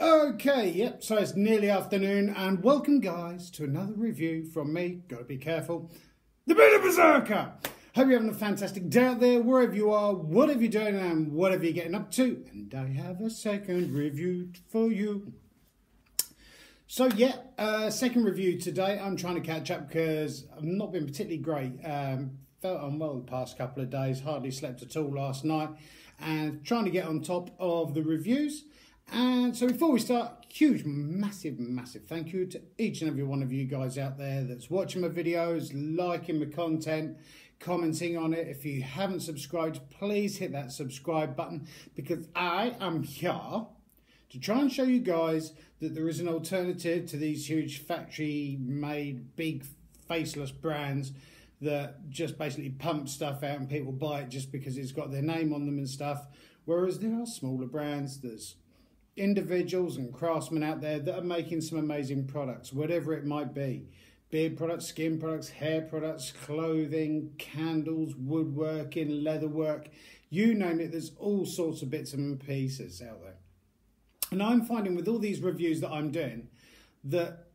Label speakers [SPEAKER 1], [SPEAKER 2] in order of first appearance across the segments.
[SPEAKER 1] Okay, yep, so it's nearly afternoon and welcome guys to another review from me, gotta be careful, the Beta Berserker! Hope you're having a fantastic day out there, wherever you are, whatever you're doing and whatever you're getting up to. And I have a second review for you. So yeah, second review today. I'm trying to catch up because I've not been particularly great. Felt unwell the past couple of days, hardly slept at all last night. And trying to get on top of the reviews. And so before we start, huge, massive thank you to each and every one of you guys out there that's watching my videos, liking my content, commenting on it. If you haven't subscribed, please hit that subscribe button because I am here to try and show you guys that there is an alternative to these huge factory-made, big, faceless brands that just basically pump stuff out and people buy it just because it's got their name on them and stuff. Whereas there are smaller brands, there's individuals and craftsmen out there that are making some amazing products, whatever it might be. Beard products, skin products, hair products, clothing, candles, woodworking, leatherwork, you name it, there's all sorts of bits and pieces out there. And I'm finding with all these reviews that I'm doing that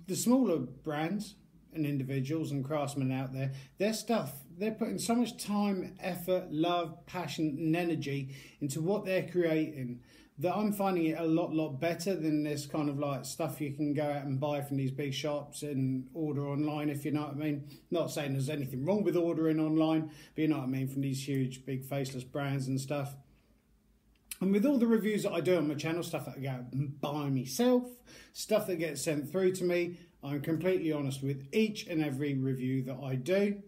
[SPEAKER 1] the smaller brands and individuals and craftsmen out there, their stuff, they're putting so much time, effort, love, passion and energy into what they're creating that I'm finding it a lot better than this kind of like stuff you can go out and buy from these big shops and order online, if you know what I mean. Not saying there's anything wrong with ordering online, but you know what I mean, from these huge big faceless brands and stuff. And with all the reviews that I do on my channel, stuff that I go and buy myself, stuff that gets sent through to me, I'm completely honest with each and every review that I do.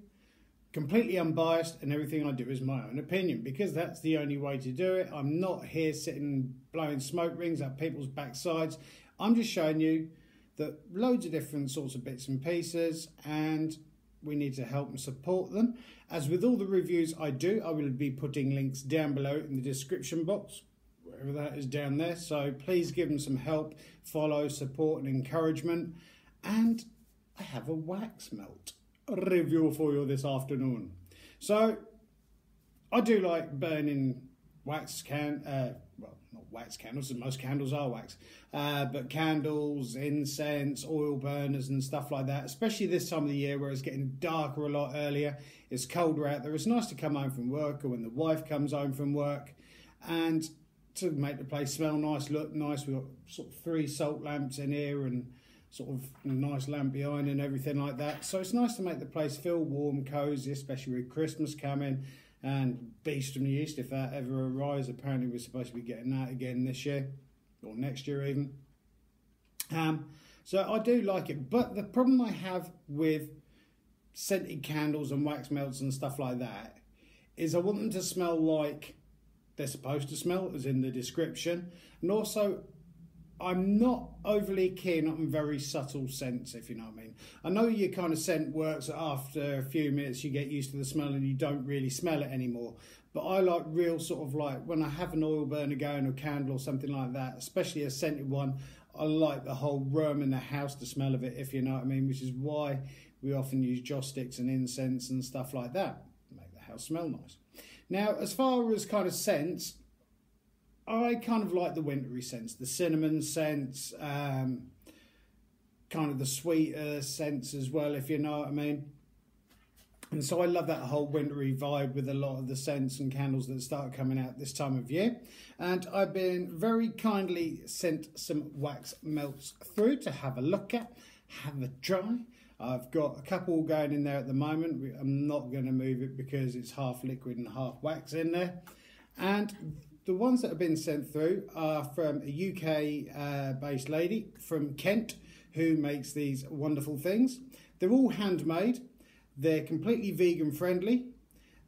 [SPEAKER 1] Completely unbiased, and everything I do is my own opinion because that's the only way to do it. I'm not here sitting blowing smoke rings at people's backsides. I'm just showing you that loads of different sorts of bits and pieces, and we need to help and support them. As with all the reviews I do, I will be putting links down below in the description box, wherever that is down there. So please give them some help, follow, support and encouragement. And I have a wax melt review for you this afternoon. So I do like burning wax well, not wax candles, most candles are wax, but candles, incense, oil burners and stuff like that, especially this time of the year where it's getting darker a lot earlier, it's colder out there. It's nice to come home from work or when the wife comes home from work and to make the place smell nice, look nice. We've got sort of 3 salt lamps in here and sort of a nice lamp behind and everything like that. So it's nice to make the place feel warm, cosy, especially with Christmas coming and Beast from the East, if that ever arrives. Apparently we're supposed to be getting that again this year or next year even. So I do like it, but the problem I have with scented candles and wax melts and stuff like that is I want them to smell like they're supposed to smell, as in the description, and also I'm not overly keen on very subtle scents, if you know what I mean. I know your kind of scent works after a few minutes, you get used to the smell and you don't really smell it anymore. But I like real sort of like, when I have an oil burner going or candle or something like that, especially a scented one, I like the whole room in the house, the smell of it, if you know what I mean, which is why we often use joss sticks and incense and stuff like that to make the house smell nice. Now, as far as kind of scents, I kind of like the wintry scents, the cinnamon scents, kind of the sweeter scents as well, if you know what I mean. And so I love that whole wintry vibe with a lot of the scents and candles that start coming out this time of year. And I've been very kindly sent some wax melts through to have a look at, have a try. I've got a couple going in there at the moment. I'm not going to move it because it's half liquid and half wax in there. And the ones that have been sent through are from a UK-based lady from Kent who makes these wonderful things. They're all handmade. They're completely vegan friendly.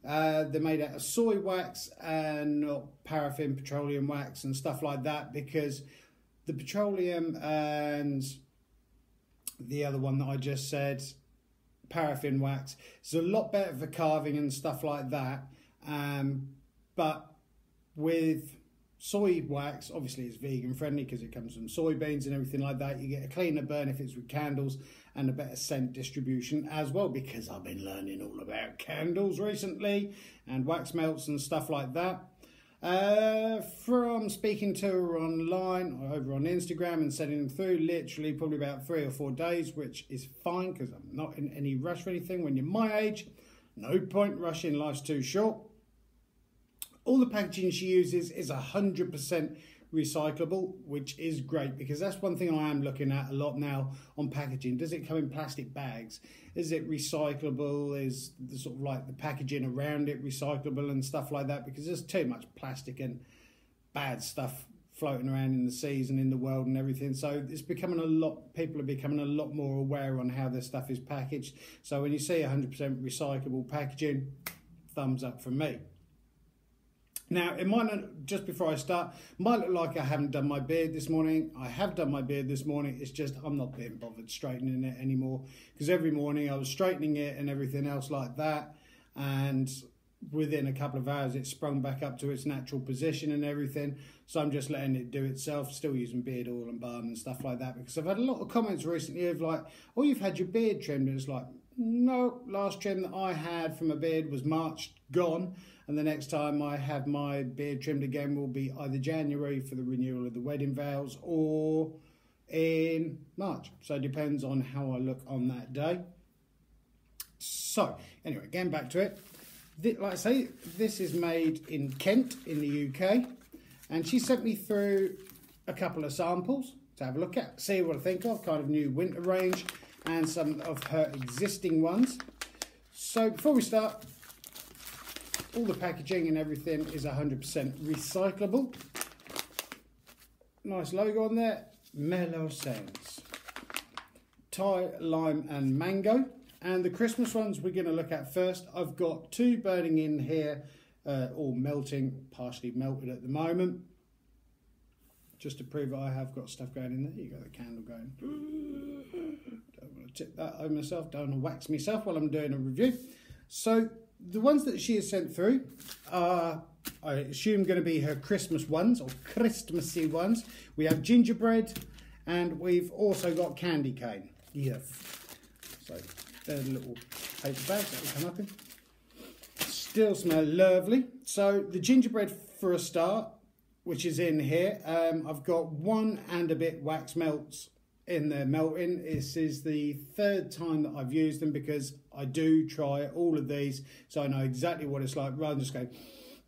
[SPEAKER 1] They're made out of soy wax and not paraffin, petroleum wax and stuff like that, because the petroleum and the other one that I just said, paraffin wax, is a lot better for carving and stuff like that. But with soy wax, obviously it's vegan friendly because it comes from soybeans and everything like that. You get a cleaner burn if it's with candles and a better scent distribution as well, because I've been learning all about candles recently and wax melts and stuff like that. From speaking to her online or over on Instagram and sending them through, literally probably about 3 or 4 days, which is fine because I'm not in any rush or anything. When you're my age, no point rushing, life's too short. All the packaging she uses is 100% recyclable, which is great because that's one thing I am looking at a lot now on packaging. Does it come in plastic bags? Is it recyclable? Is the sort of like the packaging around it recyclable and stuff like that? Because there's too much plastic and bad stuff floating around in the seas and in the world and everything. So it's becoming people are becoming a lot more aware on how their stuff is packaged. So when you see 100% recyclable packaging, thumbs up from me. Now, it might not, just before I start, might look like I haven't done my beard this morning. I have done my beard this morning. It's just I'm not being bothered straightening it anymore because every morning I was straightening it and everything else like that. And within a couple of hours, it sprung back up to its natural position and everything. So I'm just letting it do itself, still using beard oil and balm and stuff like that. Because I've had a lot of comments recently of like, oh, you've had your beard trimmed. And it's like, no, last trim that I had from a beard was March gone. And the next time I have my beard trimmed again will be either January for the renewal of the wedding vows or in March. So it depends on how I look on that day. So anyway, getting back to it. Like I say, this is made in Kent in the UK. And she sent me through a couple of samples to have a look at, see what I think of, kind of new winter range and some of her existing ones. So before we start, all the packaging and everything is 100% recyclable. Nice logo on there, Mellow Scents. Thai, lime and mango. And the Christmas ones we're going to look at first. I've got 2 burning in here, all melting, partially melted at the moment. Just to prove that I have got stuff going in there. You got the candle going. Don't want to tip that over myself. Don't want to wax myself while I'm doing a review. So the ones that she has sent through are, I assume, going to be her Christmas ones or Christmassy ones. We have gingerbread and we've also got candy cane. Yes. So they're the little paper bags that will come up in. Still smell lovely. So the gingerbread for a start, which is in here, I've got 1 and a bit wax melts in there melting. This is the 3rd time that I've used them because I do try all of these so I know exactly what it's like rather than just go,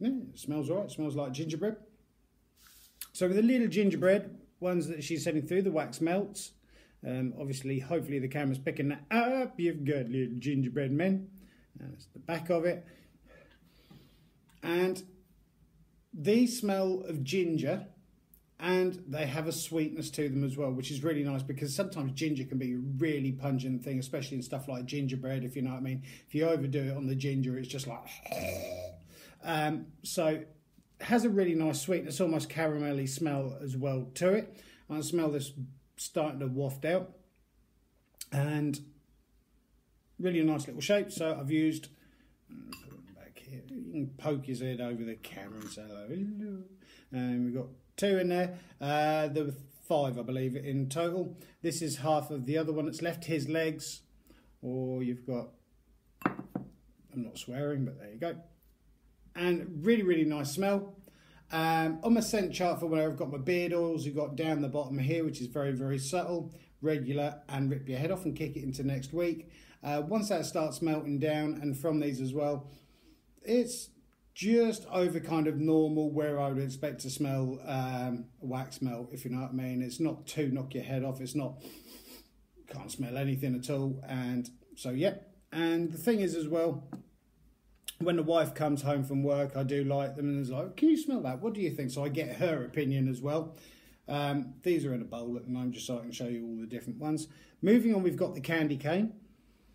[SPEAKER 1] yeah, it smells all right, it smells like gingerbread. So with the little gingerbread ones that she's sending through, the wax melts, obviously hopefully the camera's picking that up. You've got little gingerbread men. That's the back of it. And these smell of ginger and they have a sweetness to them as well, which is really nice because sometimes ginger can be a really pungent thing, especially in stuff like gingerbread, if you know what I mean. If you overdo it on the ginger, it's just like... So it has a really nice sweetness, almost caramelly smell as well to it. I smell this starting to waft out. And really nice little shape. So I've used... back here. You can poke his head over the camera and say hello. And we've got 2 in there. There were 5, I believe, in total. This is half of the other one that's left. His legs, or you've got, I'm not swearing, but there you go. And really, really nice smell. On my scent chart for where I've got my beard oils, you've got down the bottom here, which is very, very subtle, regular, and rip your head off and kick it into next week. Once that starts melting down, and from these as well, it's just over kind of normal where I would expect to smell wax melt, if you know what I mean. It's not too knock your head off. It's not, can't smell anything at all. And so, yeah. And the thing is as well, when the wife comes home from work, I do light them and it's like, can you smell that? What do you think? So I get her opinion as well. These are in a bowl at the moment just so I can show you all the different ones. Moving on, we've got the candy cane.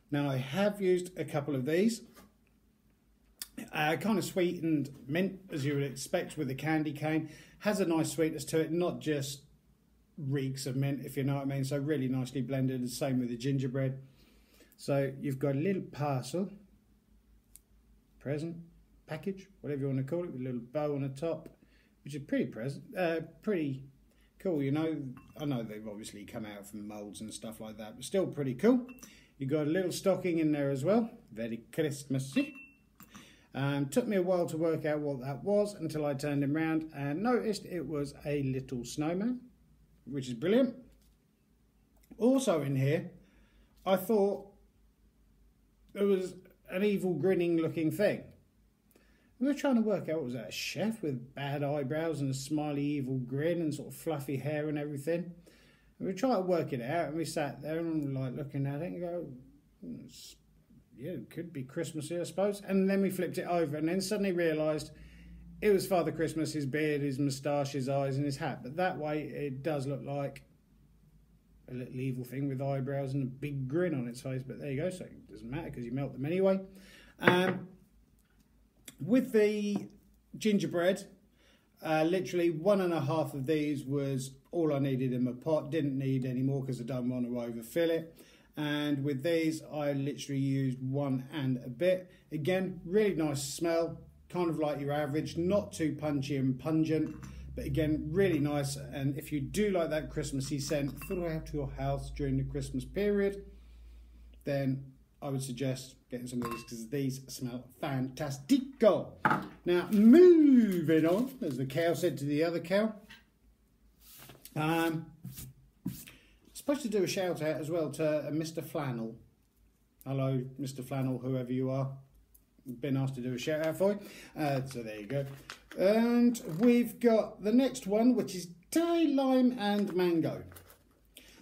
[SPEAKER 1] Now I have used a couple of these. Kind of sweetened mint, as you would expect with a candy cane. Has a nice sweetness to it, not just reeks of mint, if you know what I mean. So really nicely blended, the same with the gingerbread. So you've got a little parcel, present, package, whatever you want to call it, with a little bow on the top, which is pretty pretty cool, you know. I know they've obviously come out from moulds and stuff like that, but still pretty cool. You've got a little stocking in there as well, very Christmassy. Took me a while to work out what that was until I turned him round and noticed it was a little snowman, which is brilliant. Also in here, I thought it was an evil grinning looking thing. We were trying to work out, what was that, a chef with bad eyebrows and a smiley evil grin and sort of fluffy hair and everything. And we tried to work it out, and we sat there and we were like looking at it and go, yeah, it could be Christmassy, I suppose. And then we flipped it over and then suddenly realised it was Father Christmas, his beard, his moustache, his eyes and his hat. But that way it does look like a little evil thing with eyebrows and a big grin on its face. But there you go, so it doesn't matter because you melt them anyway. With the gingerbread, literally 1.5 of these was all I needed in my pot. Didn't need any more because I don't want to overfill it. And with these, I literally used 1 and a bit. Again, really nice smell, kind of like your average, not too punchy and pungent, but again, really nice. And if you do like that Christmassy scent for out to your house during the Christmas period, then I would suggest getting some of these because these smell fantastico. Now, moving on, as the cow said to the other cow, supposed to do a shout out as well to Mr. Flannel. Hello, Mr. Flannel, whoever you are. Been asked to do a shout out for you. So there you go. And we've got the next one, which is Thai lime and mango.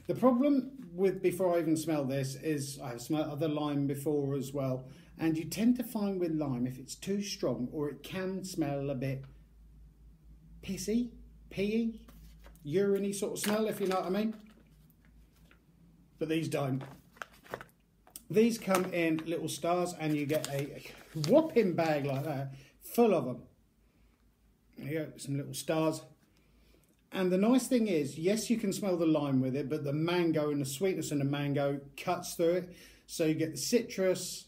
[SPEAKER 1] The problem with, before I even smell this, is I've smelled other lime before as well. And you tend to find with lime, if it's too strong, or it can smell a bit pissy, peey, urine-y sort of smell, if you know what I mean. But these don't. These come in little stars and you get a whopping bag like that, full of them. There you go, some little stars. And the nice thing is, yes, you can smell the lime with it, but the mango and the sweetness in the mango cuts through it. So you get the citrus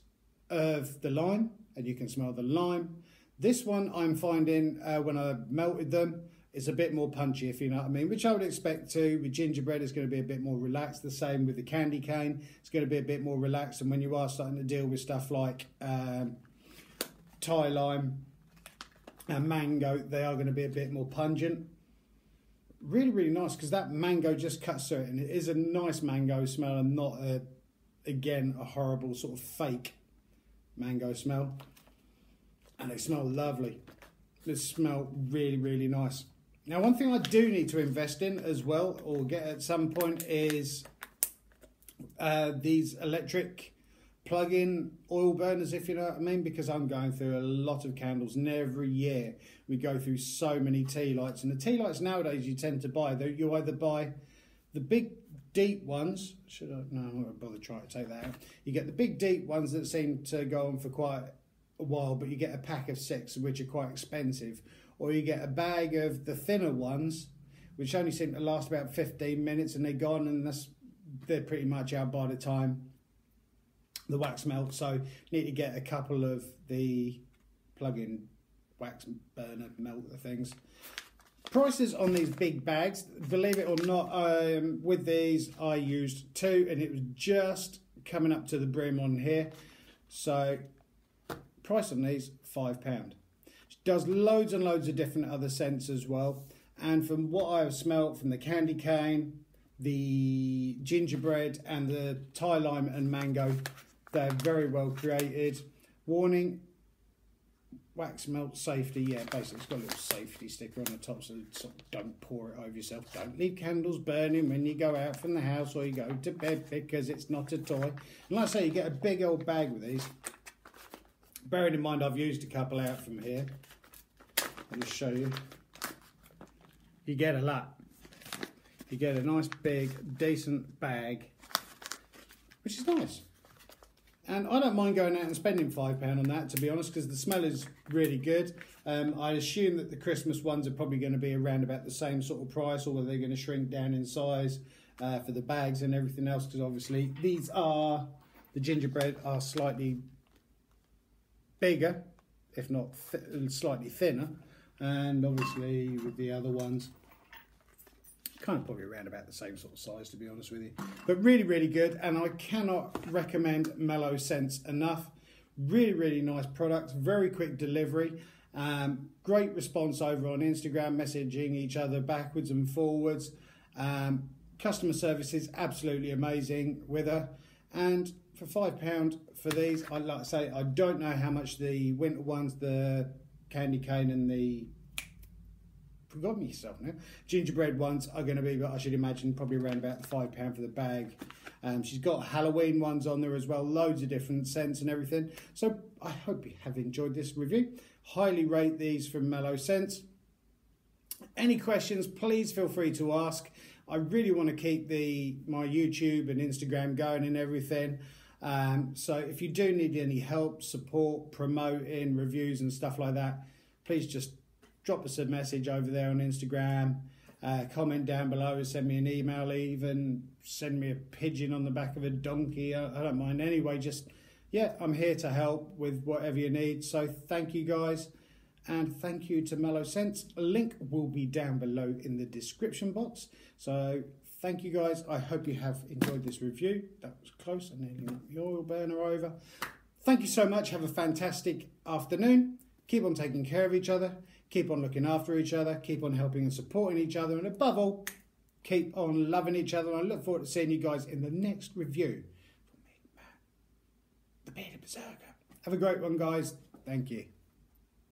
[SPEAKER 1] of the lime and you can smell the lime. This one I'm finding when I melted them, it's a bit more punchy, if you know what I mean, which I would expect to. With gingerbread, it's going to be a bit more relaxed. The same with the candy cane. It's going to be a bit more relaxed. And when you are starting to deal with stuff like Thai lime and mango, they are going to be a bit more pungent. Really, really nice because that mango just cuts through it. And it is a nice mango smell and not, again, a horrible sort of fake mango smell. And they smell lovely. They smell really, really nice. Now, one thing I do need to invest in as well, or get at some point, is these electric plug-in oil burners, if you know what I mean, because I'm going through a lot of candles, and every year we go through so many tea lights. And the tea lights nowadays you tend to buy, you either buy the big deep ones, no, I'm not going to bother trying to take that out. You get the big deep ones that seem to go on for quite a while, but you get a pack of 6, which are quite expensive. Or you get a bag of the thinner ones, which only seem to last about 15 minutes and they're gone, and they're pretty much out by the time the wax melts. So you need to get a couple of the plug-in wax burner melter things. Prices on these big bags, believe it or not, with these I used 2 and it was just coming up to the brim on here. So price on these, £5. Does loads and loads of different other scents as well. And from what I've smelt from the candy cane, the gingerbread and the Thai lime and mango, they're very well created. Warning, wax melt safety. Yeah, basically it's got a little safety sticker on the top, so sort of don't pour it over yourself. Don't leave candles burning when you go out from the house or you go to bed, because it's not a toy. And like I say, you get a big old bag with these. Bearing in mind I've used a couple out from here. I'll just show you. You get a lot. You get a nice big decent bag, which is nice. And I don't mind going out and spending £5 on that, to be honest, because the smell is really good. I assume that the Christmas ones are probably going to be around about the same sort of price, or they're going to shrink down in size for the bags and everything else, because obviously these are, the gingerbread are slightly bigger, if not slightly thinner, and obviously with the other ones kind of probably around about the same sort of size, to be honest with you. But really, really good, and I cannot recommend Mellow Scents enough. Really, really nice products, very quick delivery. Great response over on Instagram, messaging each other backwards and forwards. Customer service is absolutely amazing with her. And for £5 for these, I'd like to say, I don't know how much the winter ones, the candy cane and the, forgot myself now, gingerbread ones are going to be, but I should imagine probably around about the £5 for the bag. She's got Halloween ones on there as well, loads of different scents and everything. So I hope you have enjoyed this review. Highly rate these from Mellow Scents. Any questions, please feel free to ask. I really want to keep my YouTube and Instagram going and everything. So if you do need any help, support, promoting, reviews and stuff like that, please just drop us a message over there on Instagram. Comment down below, send me an email, even send me a pigeon on the back of a donkey. I don't mind. Anyway, just, yeah, I'm here to help with whatever you need. So thank you guys, and thank you to Mellow Scents. A link will be down below in the description box. So thank you guys. I hope you have enjoyed this review. That was close. I nearly knocked the oil burner over. Thank you so much. Have a fantastic afternoon. Keep on taking care of each other. Keep on looking after each other. Keep on helping and supporting each other. And above all, keep on loving each other. And I look forward to seeing you guys in the next review from me, Matt, the Bearded Berserker. Have a great one, guys. Thank you.